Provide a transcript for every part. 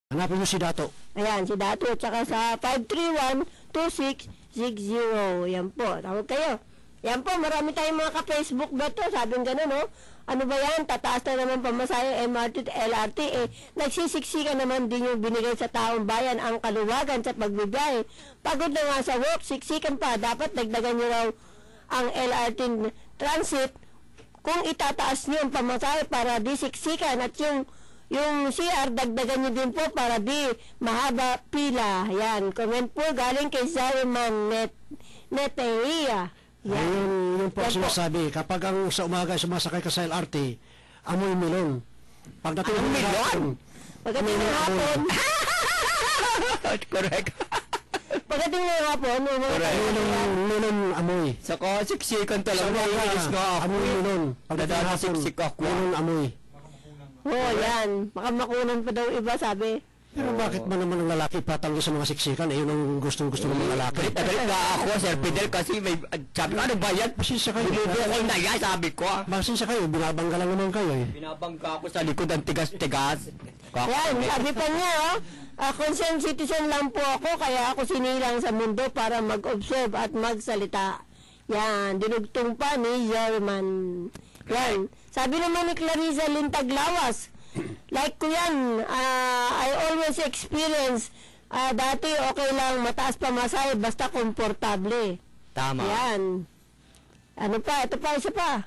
Hanapin mo si Dato. Ayan, si Dato. Tsaka sa 531-2660. Yan po. Tawag kayo. Yan po, marami tayong mga ka-Facebook ba to? Sabing gano'n, no? Ano ba yan? Tataas na naman pamasahe MRT at LRT. Nagsisiksikan naman din yung binigay sa taong bayan ang kaluwagan sa pagbibiyay. Pagod na nga sa work, siksikan pa. Dapat dagdagan nyo raw ang LRT transit kung itataas nyo ang pamasahe para di siksikan at yung CR, dagdagan nyo din po para di mahaba pila. Yan. Comment po galing kay Zariman Neteria. Ayun, yun po ang sinasabi. Kapag ang sa umaga sumasakay ka sa LRT, amoy melon. Pagdating ng melon? Pagdating ng hapon. Correct. Pagdating ng hapon, melon amoy. Sa siksikan talaga. Sa umaga, amoy melon. Pagdating ng hapon, melon amoy. Oh, yan. Makamakunan pa daw iba, sabi. Pero bakit ba naman ang lalaki patanggi sa mga siksikan? Yun ang gustong-gusto ng mga lalaki. Galit na ako, Sir Fidel, kasi may, sabi ko, ano ba yan? Pasensya kayo. Binubukol na yan, sabi ko. Pasensya kayo, binabangga lang naman kayo eh. Binabangga ako sa likod ng tigas-tigas. Yan, sabi pa niya, concerned citizen lang po ako, kaya ako sinilang sa mundo para mag-observe at magsalita. Yan, dinugtong pa ni German. Yan, sabi naman ni Clarissa Lintaglawas, like ko yan, I always experience, dati okay lang, mataas pa masay, basta komportable. Tama. Yan. Ano pa, ito pa, isa pa.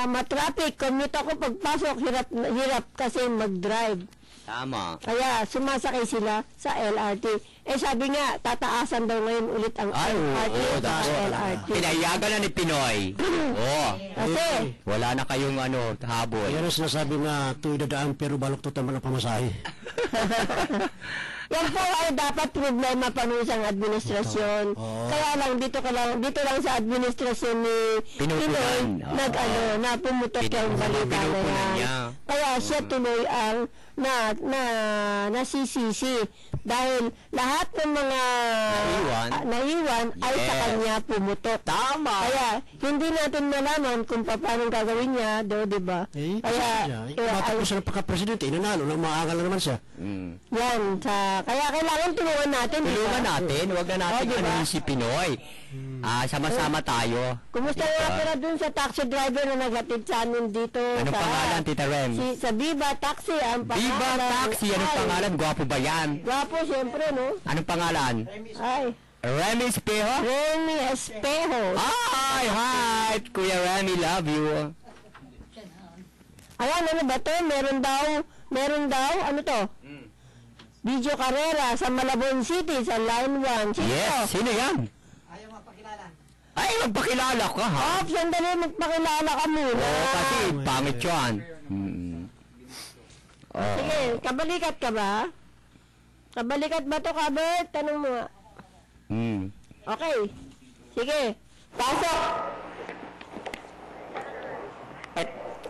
Matraffic, commute ako pagpasok, hirap kasi mag-drive. Tama. Kaya sumasakay sila sa LRT. Sabi nga, tataasan daw ngayon ulit ang LRT sa LRT. Pinayagan na ni Pinoy. Kasi, wala na kayong habol. Yan ang sinasabi na tuwid dadaan pero balok naman ang pamasahe. yan po ay dapat problema pa ng isang administrasyon. Kaya lang dito lang sa administrasyon ni Pinoy na pumutok yung balita na yan. Kaya siya tuloy ang nasisisi dahil lahat ng mga naiwan ay sa kanya pumutok. Tama. Kaya hindi natin malaman kung paano gagawin niya, di ba? Kaya matapos siya ng pagka-presidente, inanalo lang, maaangal na naman siya. Yan, kaya kailangan tulungan natin. Tulungan natin, huwag na natin diba? si Pinoy. Sama-sama tayo. Kumusta nga pala dun sa taxi driver na naghatid sa amin dito? Anong pangalan, Tita Rem? Sa Viva Taxi, ang pangalan. Viva Taxi, anong pangalan? Gwapo ba yan? Gwapo, siyempre, no? Anong pangalan? Ay. Remy Espejo? Remy Espejo. Hi! Kuya Remy, love you. Ayan, ano ba to? Meron daw, ano to? Video Carrera sa Malabon City, sa Line 1. Yes, sino yan? Ay, magpakilala ka, ha? Sandali, magpakilala ka muna. Kasi pangit yan. Sige, kabalikat ka ba? Kabalikat ba to, Kabert? Tanong mo. Okay. Sige. Pasok.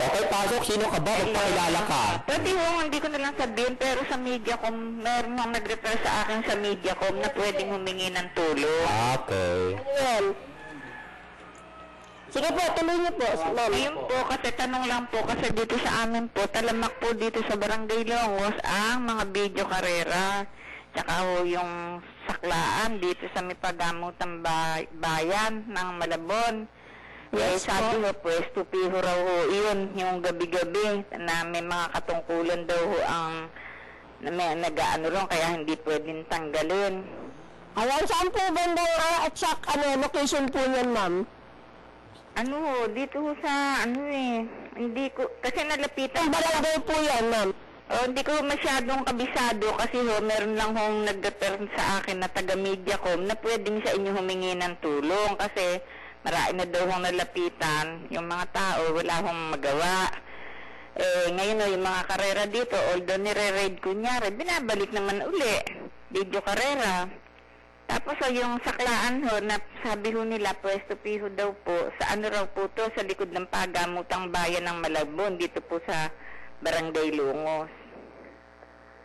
Okay, pasok. Sino ka ba? Magpakilala ka. Pwede ho, hindi ko na lang sabihin, pero sa Mediacom, meron nang nag-refer sa akin sa Mediacom na pwedeng humingi ng tulong. Okay. Ayan. Sige po, tuloy niyo po. Ngayon po, kasi tanong lang po, kasi dito sa amin po, talamak po dito sa Barangay Longos, ang mga video karera, tsaka ho yung saklaan dito sa may pagamutan bayan ng Malabon. Sabi ho, pwesto piho raw ho, yun, yung gabi-gabi, na may mga katungkulan daw ho ang nag-ano rin, kaya hindi pwedeng tanggalin. Ayan, saan po bandang location po yan, ma'am? Dito ho sa, hindi ko, kasi nalapitan. Ang barangay po yan, ma'am. Hindi ko masyadong kabisado kasi meron lang hong nag-refer sa akin na taga-Mediacom na pwedeng sa inyo humingi ng tulong kasi marami na daw hong nalapitan. Yung mga tao, wala hong magawa. Ngayon yung mga karera dito, although nire-raid kunyari, binabalik naman uli. Video karera. Tapos yung saklaan ho, na sabi ho nila, pwesto piho daw po, sa raw po to, sa likod ng pagamutang bayan ng Malabon, dito po sa Barangay Lungos.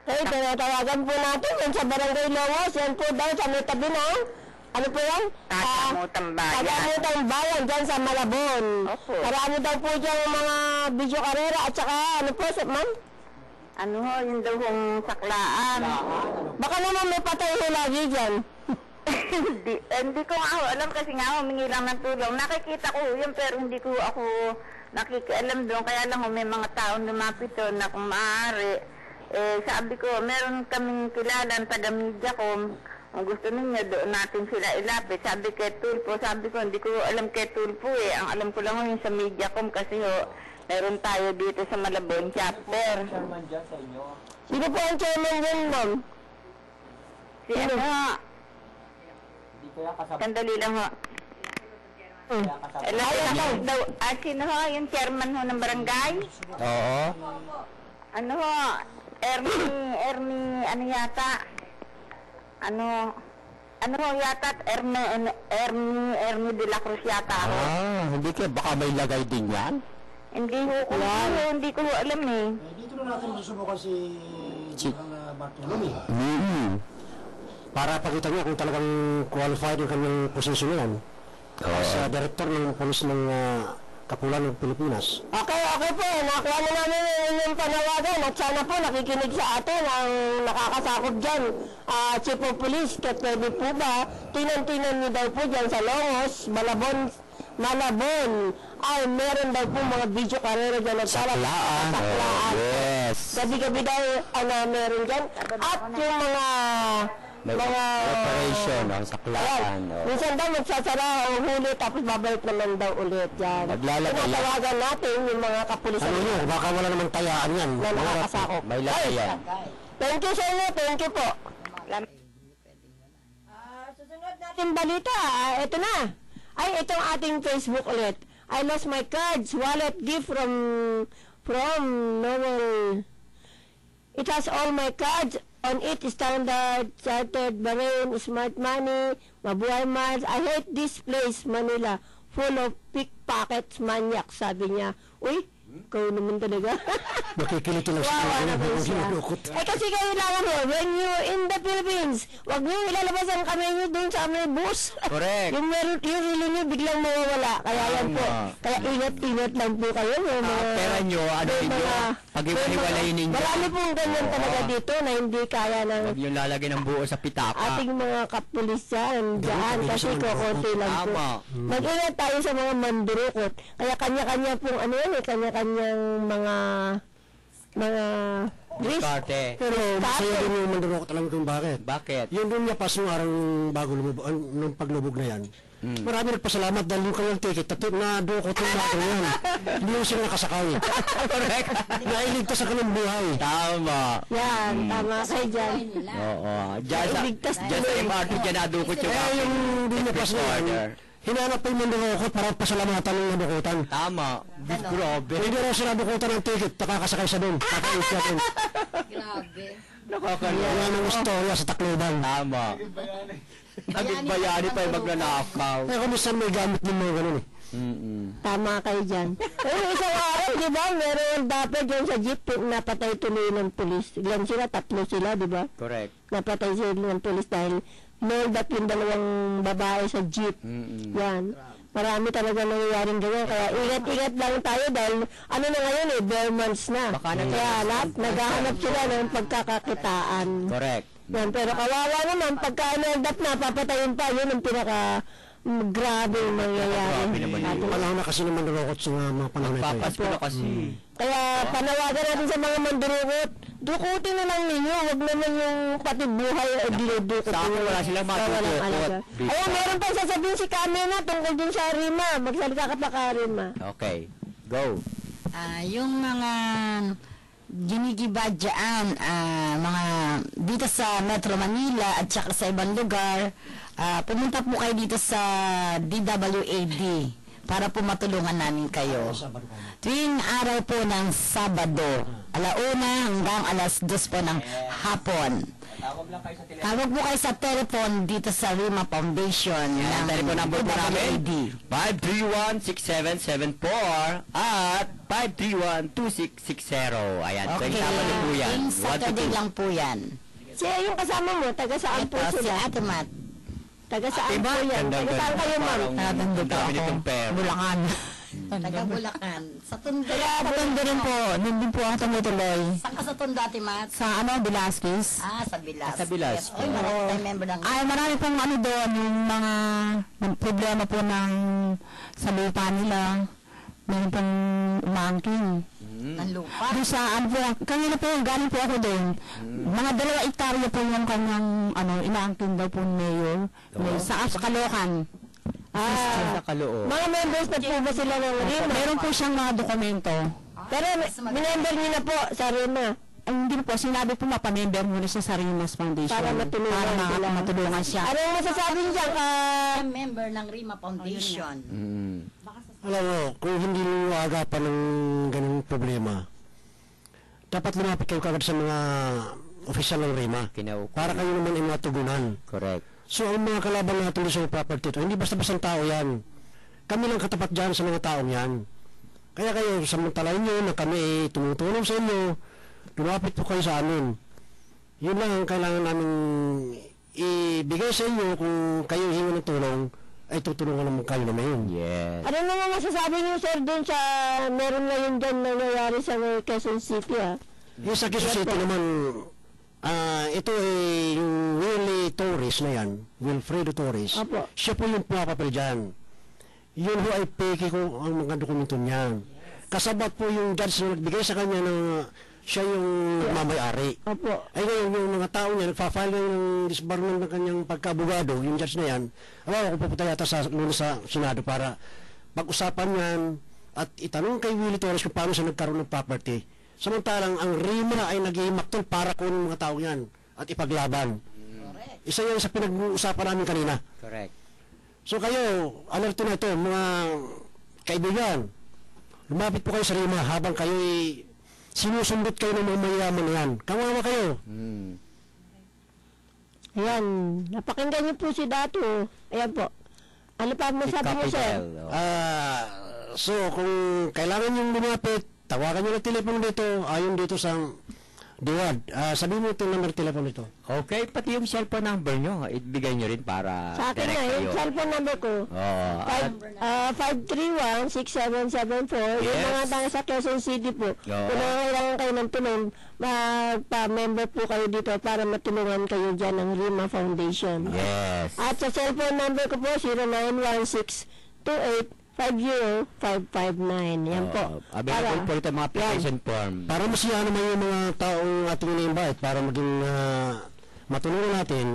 Tinatawagan po natin yan sa Barangay Longos, yan po daw sa may tabi na, ano po yan? Pagamutang bayan. Pagamutang bayan dyan sa Malabon. Opo. Marami daw po dyan mga video karera at saka, ano po, ma'am? Ano ho, yun daw hong saklaan. Baka naman may patay ho lagi dyan. Hindi ko nga ho alam kasi nga humingi lang ng tulong. Nakikita ko yun pero hindi ko ako nakikialam doon. Kaya lang ho, may mga taong lumapit doon na kung maaari. Sabi ko, meron kaming kilalang taga-media ko. Kung gusto ninyo, doon natin sila ilapit. Sabi kay Tulpo, sabi ko, hindi ko alam kay Tulpo eh. Ang alam ko lang ho yung sa Mediacom kasi ho, meron tayo dito sa Malabon chapter. Sino po ang chairman dyan, ma'am? Si ano? Sandali lang ho. Daw, sino ho? Yung chairman ho ng barangay? Oo. Ano ho? Ernie, ano yata? Ano ho yata? Ernie de la Cruz yata ho. Hindi ka, baka may lagay din yan? Hindi ko ho alam eh. Dito na natin susubukan si Bartolome. Para pakita niya kung talagang qualified yung kanyang posisyon yan. As director ng polis ng Kapulan ng Pilipinas. Okay po. Nakuha na namin yung panawagan at sana po nakikinig sa atin ang nakakasakop dyan. Chief of Police, pwede po ba? Tinan-tinan niyo daw po dyan sa Longos, Malabon. Ay, meron daw po mga video karera dyan. Saklaan. Yes. Gabi-gabi daw meron dyan. At yung mga operation ng saklaan. minsan daw magsasara o huli tapos babalik naman daw ulit yan. Tinatawagan natin yung mga kapulisan Ano nyo, baka wala naman tayaan yan. na nakakasakop. May lagay yan. Thank you sa inyo, thank you po. Susunod natin balita, ito na. Ay, itong ating Facebook ulit. I lost my cards, wallet gift from Noel. It has all my cards on it, Standard Chartered, Bahrain, Smart Money, Mabuhay Miles. I hate this place, Manila, full of pickpockets, maniac, sabi niya. Uy, ikaw naman talaga. Nakikiliti lang Wawa naman siya. sinulukot. Kasi kailangan mo, when you're in the Philippines, wag niyo ilalabas ang kamay niyo doon sa aming bus. Correct. yung rilo niyo biglang mawawala. Kaya yan po. Kaya ingat-ingat lang po kayo. Yung mga, Pera nyo, ano may ninyo, pag-iwalayin ninyo. Marami pong ganyan talaga dito na hindi kaya ng Huwag yung lalagay ng buo sa pitaka. ating mga kapulisan dyan kasi kokonti lang po. Tama. Mag-ingat tayo sa mga mandurukot. Kaya kanya-kanya pong ano yan eh, kanya-kanyang mga risk. Diskarte. Pero masaya din yung mandurukot, alam mo kung bakit. Bakit? Yung doon niya pas nung araw bago lumubog, nung paglubog na yan. Marami nagpasalamat dahil yung kanyang ticket na dukot yung bago yan. Hindi yung sila nakasakay. Correct. Nailigtas sa kanyang buhay. Tama. Yan, tama kayo dyan. Oo. Diyan Iligtas sa MRT dyan nadukot yung Kaya yung doon niya pas na yan, order. hinanap pa yung mandurukot para pasalamatan ng nabukutan. Tama. Grabe. Hindi raw sila nabukutan ng ticket, nakakasakay sa doon. Kakais siya doon. Grabe. Nakakaliwa. Yan ang istorya sa Tacloban. Tama. Naging bayani pa yung magnanakaw. Kaya kung minsan may gamit din mga ganun eh. Tama kayo dyan. Pero isang araw, di ba, meron dapat dyan sa jeep napatay tuloy ng pulis. Ilan sila? 3 sila, di ba? Correct. Napatay sila ng pulis dahil noldap yung 2 babae sa jeep. Yan. Marami talaga nangyayaring ganyan. Kaya ingat-ingat lang tayo dahil ano na ngayon eh, bare months na. Baka Kaya naghahanap sila ng pagkakakitaan. Correct. Yan, pero kawawa naman, pagka noldap na, papatayin pa. Yun ang pinaka grabe yung mangyayari. Grabe naman yun. Panahon na kasi ng mandurukot sa mga panahon na ito. Papasko na kasi. Kaya panawagan natin sa mga mandurukot, dukutin na lang ninyo, wag naman yung pati buhay o dinudukot. Sa akin, wala silang madudukot. Ayun, meron pa sasabihin si Kamena tungkol dun sa Rima. Magsalita ka pa ka, Rima. Okay. Go. Yung mga ginigiba dyan, mga dito sa Metro Manila at saka sa ibang lugar, pumunta po kayo dito sa DWAD para po matulungan namin kayo. Tuwing araw po ng Sabado, 1:00 hanggang 2:00 po ng hapon. Tawag po kayo sa telephone dito sa Rima Foundation. Ang telephone number po namin, DWAD. 531-6774 at 531-2660. Ayan, so Okay, isama niyo po yan. yung Saturday lang po yan. Siya yung kasama mo, taga saan po Ito si sila? Ate Mat. Taga saan po yan? Ganda, Taga saan ganda. kayo, ma'am? Parang Nandun po dami ako. nitong pera. Bulacan. Taga Bulacan. Sa Tondo. Sa Tondo rin po. Nandun po ako tumutuloy. Saan ka sa Tondo, Ate Mat? Sa Velasquez. Sa Bilas. Sa Bilas. Oy, marami tayong member ng... Ay, marami pong ano doon, yung mga problema po sa lupa nila. Meron pong umangking. ng lupa. Doon sa, ano po, kanina po, galing po ako doon. Mga 2 hektarya po yung kanyang, inaangkin daw po ni Mayor. Sa Caloocan. Sa Caloocan. Mga members na po ba sila ng RIMA? Meron po siyang mga dokumento. Pero minember niyo na po sa RIMA. Ay, hindi po, sinabi po mapamember muna siya sa Rimas Foundation. Para matulungan sila. matulungan siya. Anong masasabi niyo dyan ka? Member ng RIMA Foundation. Alam mo, kung hindi mo agapan ng ganung problema, dapat lumapit kayo kagad sa mga opisyal ng RIMA para kayo naman ay matugunan. Correct. So, ang mga kalaban natin sa property ito, hindi basta-basta tao yan. Kami lang katapat dyan sa mga taong yan. Kaya kayo, samantalain nyo na kami ay tumutulong sa inyo, lumapit po kayo sa amin. Yun lang ang kailangan namin ibigay sa inyo kung kayo hingi ng tulong, ay tutulungan naman kayo naman. Yes. Ano naman masasabi niyo, sir, dun sa meron ngayon dyan na nangyayari sa Quezon City, Yung sa Quezon City naman, ito ay yung Willie Torres na yan, Wilfredo Torres. Opo. Siya po yung pumapapel dyan. Yun ho ay peke ko ang mga dokumento niyan. Kasabat po yung judge na nagbigay sa kanya ng siya yung mamayari. Opo. Ay ngayon, yung mga tao niya, nagpa-file ng disbarment ng kanyang pagkabugado, yung judge na yan, alam ko pupunta yata lunes sa Senado para pag-usapan yan at itanong kay Willie Torres kung paano siya nagkaroon ng property. Samantalang ang RIMA ay nag-iimaktol para kunin mga tao yan at ipaglaban. Isa yan sa pinag-uusapan namin kanina. Correct. So kayo, alerto na ito, mga kaibigan, lumapit po kayo sa RIMA habang kayo sinusundot kayo ng mga mayaman na yan. Kawawa kayo. Ayan, napakinggan niyo po si Dato. Ayan po. Ano pa masabi niyo, sir? So kung kailangan yung lumapit, tawagan nyo ng telepono dito, ayon dito sa DIWAD. Sabihin mo itong number telepono dito. Okay, pati yung cellphone number nyo, ibigay nyo rin para Sa akin direct na, yung kayo. cellphone number ko. Oo. At 531-6774. Yung Yes. mga taga sa Quezon City po. Oo. Kung nangangailangan kayo ng tulong, magpa-member po kayo dito para matulungan kayo dyan ng RIMA Foundation. yes. At sa cellphone number ko po, 0916-2850-559. Yan po. Available po ito mga application form. Para masiyahan naman yung mga taong ating in-invite para maging matulungan natin.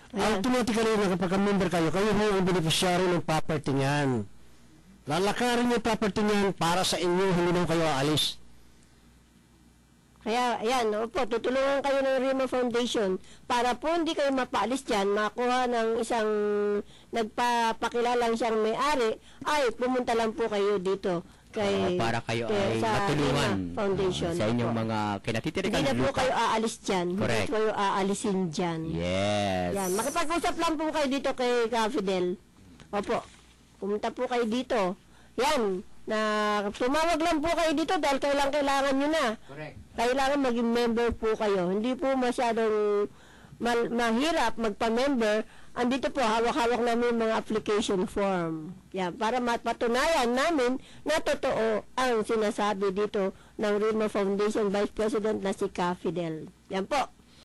Automatically na kapag member kayo, kayo mo ang beneficiary ng property niyan. Lalakarin yung property niyan para sa inyo, hindi naman kayo aalis. Kaya, ayan, opo, tutulungan kayo ng RIMA Foundation para po hindi kayo mapaalis dyan, makuha ng isang nagpapakilalang siyang may-ari, ay pumunta lang po kayo dito kay Para kayo ay sa matulungan RIMA Foundation. sa inyong Opo. mga kinatitirikan Hindi na po lupa. kayo aalis dyan. Correct. Hindi kayo aalisin dyan. Yes. Yan, makipag-usap lang po kayo dito kay Fidel. Opo, pumunta po kayo dito. Yan, na tumawag lang po kayo dito dahil kailangan nyo na. Correct. Kailangan maging member po kayo. Hindi po masyadong mahirap magpa-member. Andito po, hawak-hawak namin mga application form. Yan, para mapatunayan namin na totoo ang sinasabi dito ng RIMA Foundation Vice President na si Fidel. Yan po.